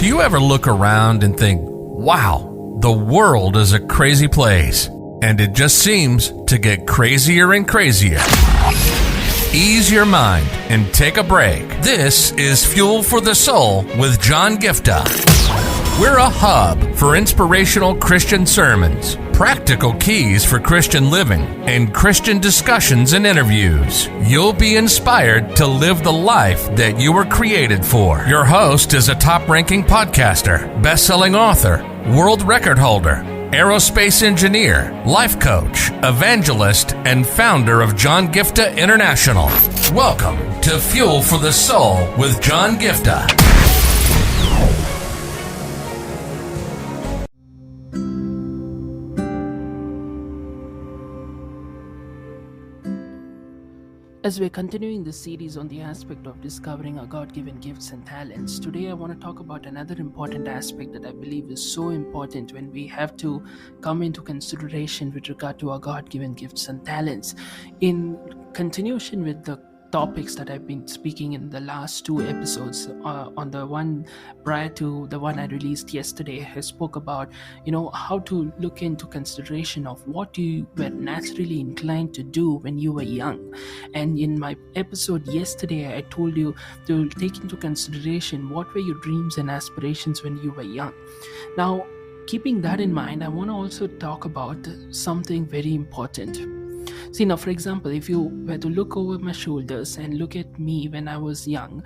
Do you ever look around and think, wow, the world is a crazy place, and it just seems to get crazier and crazier? Ease your mind and take a break. This is Fuel for the Soul with John Giftah. We're a hub for inspirational Christian sermons, practical keys for Christian living, and Christian discussions and interviews. You'll be inspired to live the life that you were created for. Your host is a top-ranking podcaster, best-selling author, world record holder, aerospace engineer, life coach, evangelist, and founder of John Giftah International. Welcome to Fuel for the Soul with John Giftah. As we're continuing this series on the aspect of discovering our God-given gifts and talents, today I want to talk about another important aspect that I believe is so important when we have to come into consideration with regard to our God-given gifts and talents. In continuation with the topics that I've been speaking in the last two episodes, on the one prior to the one I released yesterday, I spoke about, how to look into consideration of what you were naturally inclined to do when you were young. And in my episode yesterday, I told you to take into consideration what were your dreams and aspirations when you were young. Now, keeping that in mind, I want to also talk about something very important. See, now, for example, if you were to look over my shoulders and look at me when I was young,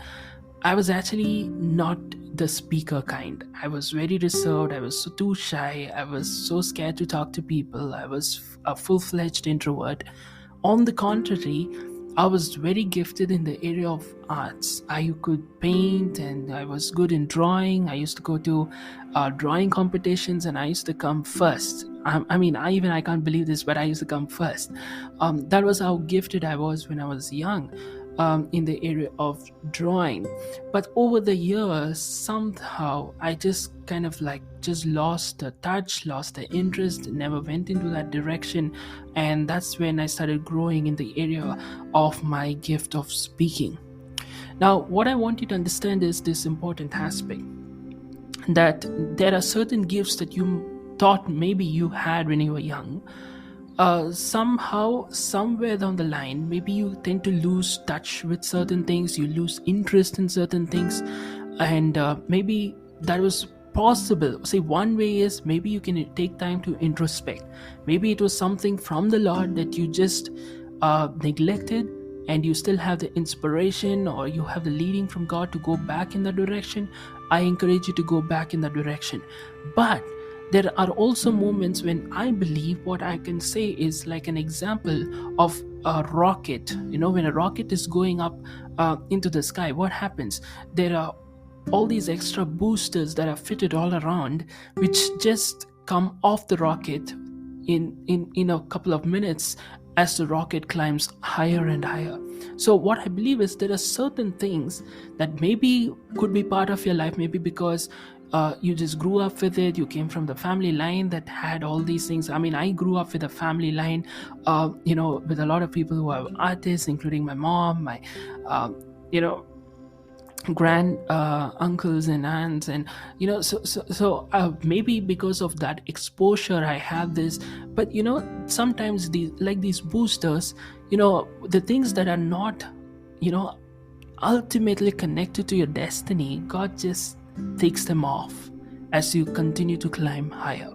I was actually not the speaker kind. I was very reserved. I was too shy. I was so scared to talk to people. I was a full-fledged introvert. On the contrary, I was very gifted in the area of arts. I could paint and I was good in drawing. I used to go to drawing competitions and I used to come first. I can't believe this, but I used to come first. That was how gifted I was when I was young in the area of drawing. But over the years, somehow I just kind of just lost the touch, lost the interest, never went into that direction. And that's when I started growing in the area of my gift of speaking. Now, what I want you to understand is this important aspect, that there are certain gifts that you thought maybe you had when you were young. Somehow, somewhere down the line, maybe you tend to lose touch with certain things, you lose interest in certain things, and maybe that was possible. See, one way is maybe you can take time to introspect. Maybe it was something from the Lord that you just neglected, and you still have the inspiration or you have the leading from God to go back in that direction. I encourage you to go back in that direction. But there are also moments when I believe what I can say is like an example of a rocket. When a rocket is going up into the sky, what happens? There are all these extra boosters that are fitted all around, which just come off the rocket in a couple of minutes as the rocket climbs higher and higher. So what I believe is there are certain things that maybe could be part of your life, maybe because you just grew up with it. You came from the family line that had all these things. I grew up with a family line, with a lot of people who are artists, including my mom, my, grand uncles and aunts, and so maybe because of that exposure I have this. But sometimes these boosters, the things that are not ultimately connected to your destiny, God just takes them off as you continue to climb higher.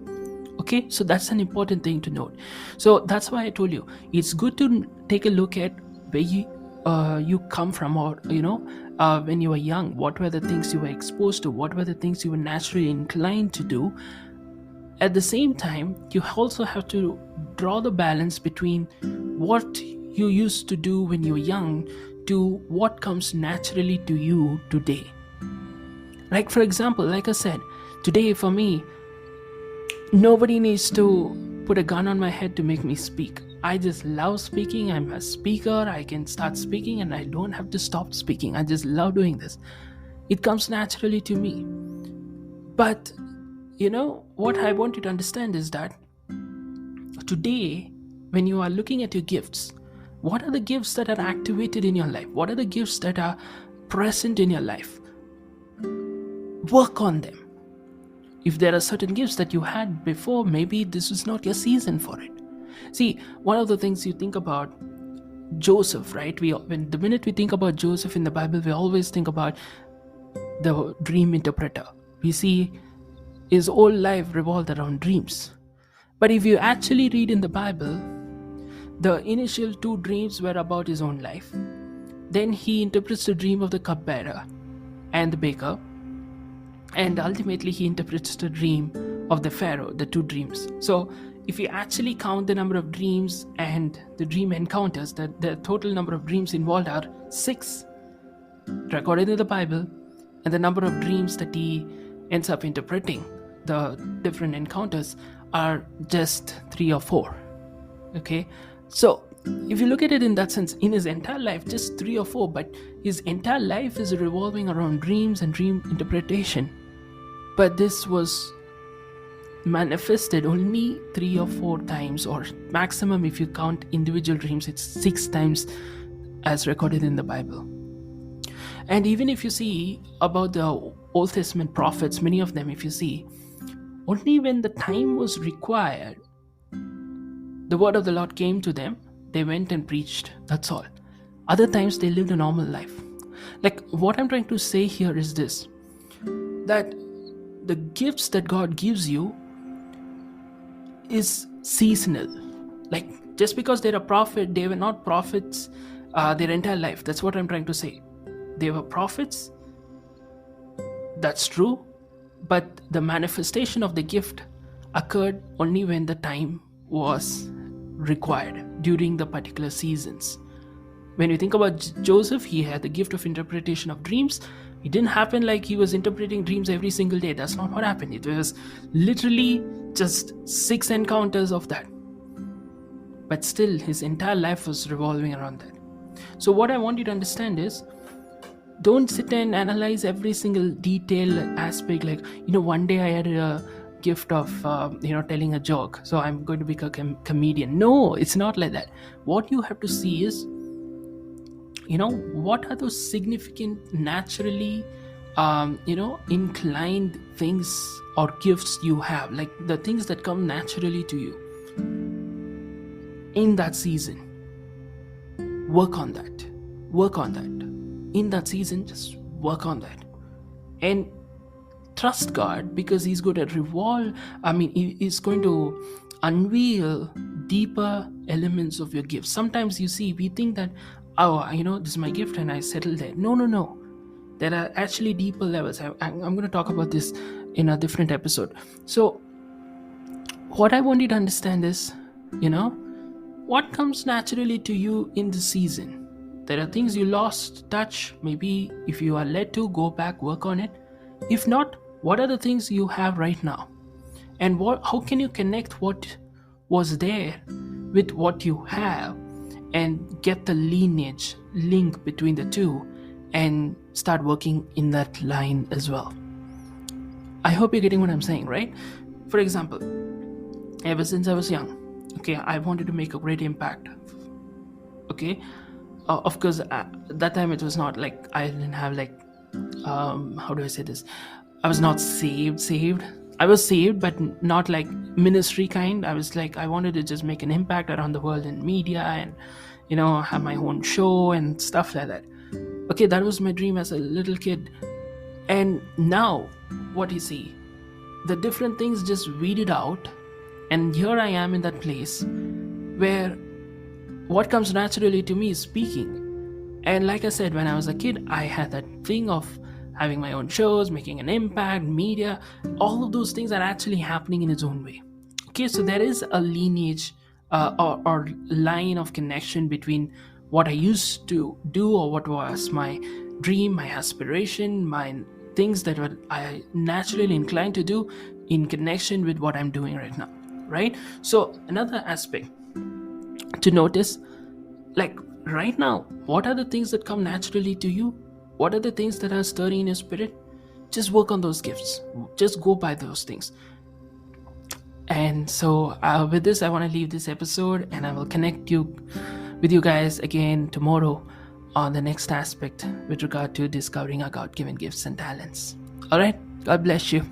Okay, so that's an important thing to note. So that's why I told you it's good to take a look at where you come from, or when you were young, what were the things you were exposed to, what were the things you were naturally inclined to do. At the same time, you also have to draw the balance between what you used to do when you were young to what comes naturally to you today. Like, for example, like I said, today for me, nobody needs to put a gun on my head to make me speak. I just love speaking. I'm a speaker. I can start speaking and I don't have to stop speaking. I just love doing this. It comes naturally to me. But, what I want you to understand is that today, when you are looking at your gifts, what are the gifts that are activated in your life? What are the gifts that are present in your life? Work on them. If there are certain gifts that you had before, maybe this is not your season for it. See, one of the things you think about Joseph, right? The minute we think about Joseph in the Bible, we always think about the dream interpreter. We see his whole life revolved around dreams. But if you actually read in the Bible, the initial 2 dreams were about his own life. Then he interprets the dream of the cupbearer and the baker. And ultimately, he interprets the dream of the Pharaoh, the 2 dreams. So, if you actually count the number of dreams and the dream encounters, the total number of dreams involved are 6 recorded in the Bible, and the number of dreams that he ends up interpreting, the different encounters, are just 3 or 4. Okay, so if you look at it in that sense, in his entire life, just 3 or 4, but his entire life is revolving around dreams and dream interpretation. But this was manifested only 3 or 4 times, or maximum, if you count individual dreams, it's 6 times as recorded in the Bible. And even if you see about the Old Testament prophets, many of them, if you see, only when the time was required, the word of the Lord came to them, they went and preached. That's all. Other times they lived a normal life. Like, what I'm trying to say here is this, that the gifts that God gives you is seasonal. Like, just because they're a prophet, they were not prophets their entire life. That's what I'm trying to say. They were prophets, that's true, but the manifestation of the gift occurred only when the time was required during the particular seasons. When you think about Joseph, he had the gift of interpretation of dreams. It didn't happen like he was interpreting dreams every single day. That's not what happened. It was literally just 6 encounters of that. But still, his entire life was revolving around that. So what I want you to understand is, don't sit and analyze every single detail aspect. Like, one day I had a gift of, telling a joke, so I'm going to become a comedian. No, it's not like that. What you have to see is, what are those significant, naturally, inclined things or gifts you have, like the things that come naturally to you in that season. Work on that. In that season, just work on that. And trust God, because He's going to He's going to unveil deeper elements of your gifts. Sometimes we think that, this is my gift and I settle there. No. There are actually deeper levels. I'm going to talk about this in a different episode. So, what I want you to understand is, what comes naturally to you in the season. There are things you lost touch. Maybe if you are led to, go back, work on it. If not, what are the things you have right now? And how can you connect what was there with what you have and get the link between the two and start working in that line as well? I hope you're getting what I'm saying, right? For example, ever since I was young, I wanted to make a great impact. Of course, that time it was not like I didn't have how do I say this? I was not saved. I was saved, but not like ministry kind. I was like, I wanted to just make an impact around the world in media and, have my own show and stuff like that. That was my dream as a little kid. And now, what you see, the different things just weeded out. And here I am in that place where what comes naturally to me is speaking. And like I said, when I was a kid, I had that thing of having my own shows, making an impact, media. All of those things are actually happening in its own way. So there is a lineage or line of connection between what I used to do or what was my dream, my aspiration, my things that I naturally inclined to do in connection with what I'm doing right now, right? So another aspect to notice, like right now, what are the things that come naturally to you? What are the things that are stirring in your spirit? Just work on those gifts. Just go by those things. And so with this, I want to leave this episode, and I will connect with you guys again tomorrow on the next aspect with regard to discovering our God-given gifts and talents. All right. God bless you.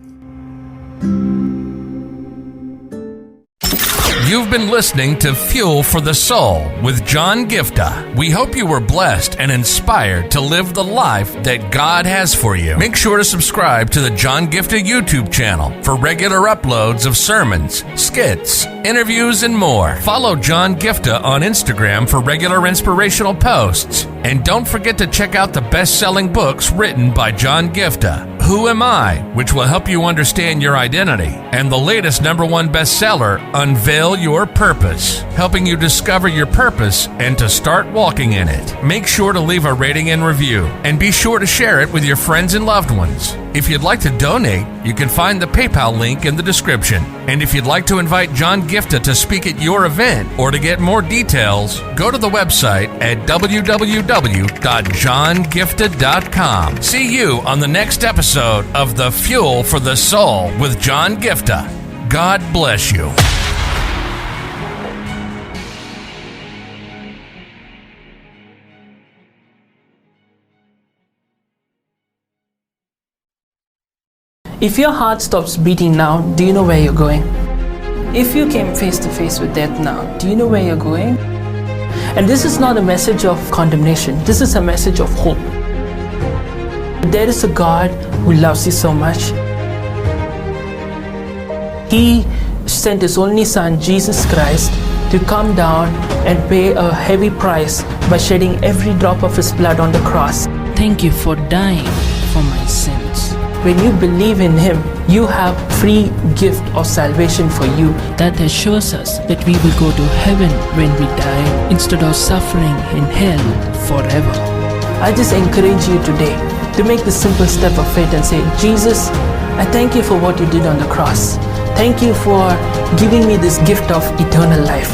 You've been listening to Fuel for the Soul with John Giftah. We hope you were blessed and inspired to live the life that God has for you. Make sure to subscribe to the John Giftah YouTube channel for regular uploads of sermons, skits, interviews, and more. Follow John Giftah on Instagram for regular inspirational posts. And don't forget to check out the best-selling books written by John Giftah, Who Am I?, which will help you understand your identity, and the latest #1 bestseller, Unveil Your Purpose, helping you discover your purpose and to start walking in it. Make sure to leave a rating and review, and be sure to share it with your friends and loved ones. If you'd like to donate, you can find the PayPal link in the description. And if you'd like to invite John Giftah to speak at your event or to get more details, go to the website at www.johngiftah.com. See you on the next episode of The Fuel for the Soul with John Giftah. God bless you. If your heart stops beating now, do you know where you're going? If you came face to face with death now, do you know where you're going? And this is not a message of condemnation. This is a message of hope. There is a God who loves you so much. He sent His only Son, Jesus Christ, to come down and pay a heavy price by shedding every drop of His blood on the cross. Thank you for dying for my sins. When you believe in Him, you have free gift of salvation for you that assures us that we will go to heaven when we die instead of suffering in hell forever. I just encourage you today to make the simple step of faith and say, Jesus, I thank you for what you did on the cross. Thank you for giving me this gift of eternal life.